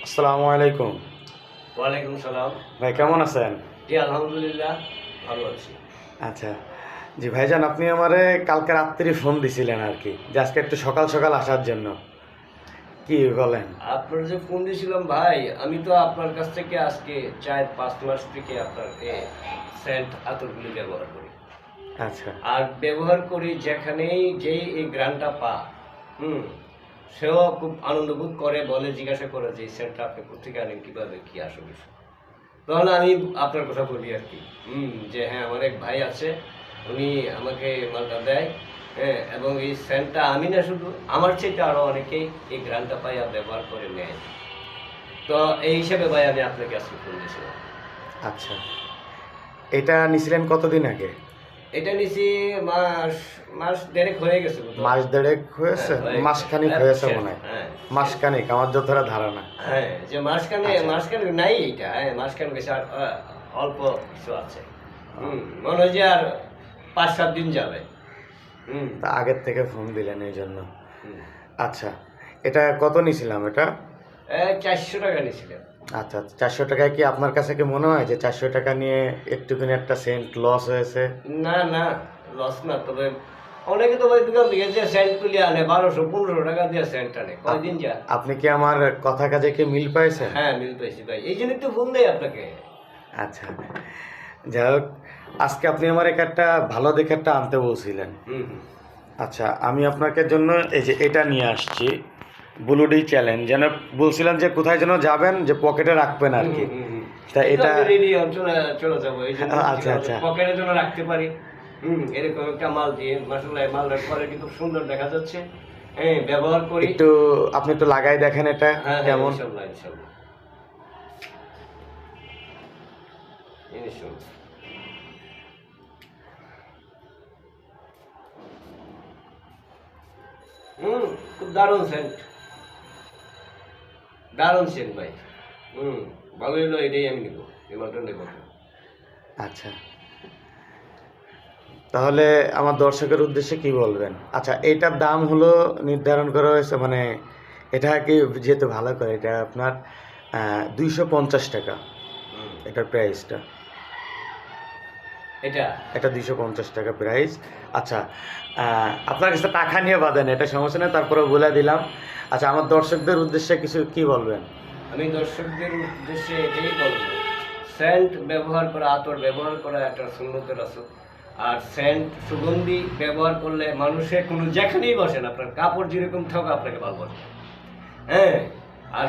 আসসালামু আলাইকুম। ওয়ালাইকুম সালাম। ভাই কেমন আছেন? জি আলহামদুলিল্লাহ ভালো আছি। আচ্ছা, জি ভাইজান, আপনি আমারে কালকে রাত্রি ফোন দিছিলেন আর কি, যে আজকে একটু সকাল সকাল আসার জন্য। কি বলেন? আপনার যে ফোন দিয়েছিলাম ভাই, আমি তো আপনার কাছ থেকে আজকে 4-5 মাস থেকে আপনার সেন্ট আতরগুলি ব্যবহার করি। আচ্ছা আর ব্যবহার করি যেখানেই যেই এই গ্রানটা হুম সেও খুব আনন্দ বোধ করে, বলে জিজ্ঞাসা করে যে এই সেন্টটা আপনি কোথেকে আনেন, কীভাবে কী আসলে। তখন আমি আপনার কথা বলি আর কি, যে হ্যাঁ আমার এক ভাই আছে, উনি আমাকে মালটা দেয়। হ্যাঁ, এবং এই সেন্টটা আমি না শুধু, আমার চাইতে আরও অনেকেই এই গ্রানটা পাইয়া ব্যবহার করে নেয়। তো এই হিসেবে ভাই আমি আপনাকে আজকে ফোন দিয়েছিলাম। আচ্ছা, এটা নিছিলেন কতদিন আগে? এটা নিছি মাস মাস দেড়েক হয়ে গেছে বোধহয়। মাস দেড়েক হয়েছে? হ্যাঁ, হয়ে গেছে। মাসখানিক হ্যাঁ, হয়েছে শেষ। মনে হয়। হ্যাঁ, মাসখানিক আমার যতটা ধারণা। হ্যাঁ, যে আচ্ছা। মাসখানেক নাই এইটা, হ্যাঁ মাসখানেক বেশি আর অল্প কিছু আছে। মনে হয় যে আর 5-7 দিন যাবে। তা আগের থেকে ফোন দিলেন এই জন্য। হুম। আচ্ছা, এটা কত নিছিলাম এটা? 400 টাকা নিয়েছিলেন। আচ্ছা আচ্ছা, 400 টাকায় কি আপনার কাছে কি মনে হয় যে 400 টাকা নিয়ে একটুখানি একটা সেন্ট লস হয়েছে? না না, লস না। তবে অনেকে তো ভাই দোকান থেকে যে সেন্ট তুলে আনে 1200-1500 টাকা দিয়ে সেন্ট আনে, কয়দিন যা। আপনি কি আমার কথা কাজে কি মিল পাইছেন? হ্যাঁ মিল পেয়েছি ভাই, এই জন্যই তো ফোন দেয় আপনাকে। আচ্ছা, যাই হোক, আজকে আপনি আমার একটা ভালো দেখে একটা আনতে বলছিলেন। হুম। আচ্ছা, আমি আপনাকে জন্য এই যে এটা নিয়ে আসছি, ব্লুডি চ্যালেঞ্জ। যেন বলছিলেন যে কোথায় যেন যাবেন, যে পকেটে রাখবেন আর কি। তা এটা রেডি চলে চলে যাবো, এই জন্য আচ্ছা আচ্ছা পকেটের জন্য রাখতে পারি। এরকম একটা মাল দিয়ে মাসাল্লাহ মালটার কোয়ালিটি খুব সুন্দর দেখা যাচ্ছে। হ্যাঁ, ব্যবহার করি। একটু আপনি একটু লাগাই দেখেন এটা হ্যাঁ কেমন। ইনশাল্লাহ ইনশাল্লাহ ইনশাল্লাহ। খুব দারুণ সেন্ট, দারুণ সেন্ট ভাই। ভালো হলো, এটাই আমি নেবো, এই মালটা নেবো। আচ্ছা, তাহলে আমার দর্শকের উদ্দেশ্যে কি বলবেন? আচ্ছা, এইটার দাম হলো নির্ধারণ করা হয়েছে, মানে এটা কি যেহেতু ভালো করে, এটা আপনার 250 টাকা এটার প্রাইসটা। এটা এটা 250 টাকা প্রাইস। আচ্ছা, আপনার কাছে টাকা নিয়ে বাঁধেন, এটা সমস্যা নেই, তারপরে বলে দিলাম। আচ্ছা, আমার দর্শকদের উদ্দেশ্যে কিছু কি বলবেন? আমি দর্শকদের উদ্দেশ্যে এটাই বলবো, সেন্ট ব্যবহার করা, আতর ব্যবহার করা একটা সুন্নতের রাসূল। আর সেন্ট সুগন্ধি ব্যবহার করলে মানুষের কোনো যেখানেই বসেন, আপনার কাপড় যেরকম থাকুক আপনাকে ভালো বসে। হ্যাঁ, আর